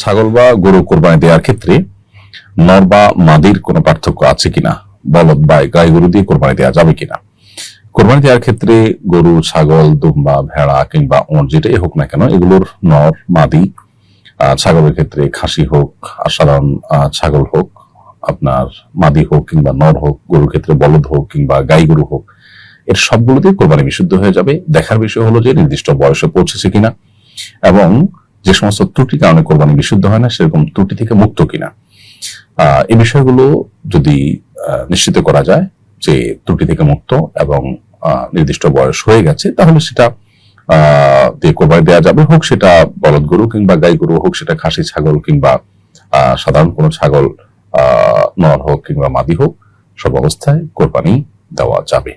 ছাগল বা গরু কোরবানি দেওয়ার ক্ষেত্রে নর বা মাদির কোনো পার্থক্য আছে কিনা, বলদ বা গাই গরু দিয়ে কোরবানি দেওয়া যাবে কিনা। কোরবানি দেওয়ার ক্ষেত্রে গরু, ছাগল, দুম্বা, ভেড়া কিংবা ওঁট যেটাই হোক না কেন, এগুলোর নর মাদি, ছাগলের ক্ষেত্রে খাসি হোক আর সাধারণ ছাগল হোক, আপনার মাদি হোক কিংবা নর হোক, গরুর ক্ষেত্রে বলদ হোক কিংবা গাই গরু হোক, এর সবগুলোতেই কোরবানি বিশুদ্ধ হয়ে যাবে। দেখার বিষয় হলো যে নির্দিষ্ট বয়সে পৌঁছেছে কিনা এবং যে সমস্ত ত্রুটির কারণে কোরবানি বিশুদ্ধ হয় না সেরকম ত্রুটি থেকে মুক্ত কিনা। এই বিষয়গুলো যদি নিশ্চিত করা যায় যে ত্রুটি থেকে মুক্ত এবং নির্দিষ্ট বয়স হয়ে গেছে, তাহলে সেটা দিয়ে কোরবানি দেওয়া যাবে। হোক সেটা বলদ গরু কিংবা গাই গরু, হোক সেটা খাসি ছাগল কিংবা সাধারণ কোনো ছাগল, নর হোক কিংবা মাদি হোক, সব অবস্থায় কোরবানি দেওয়া যাবে।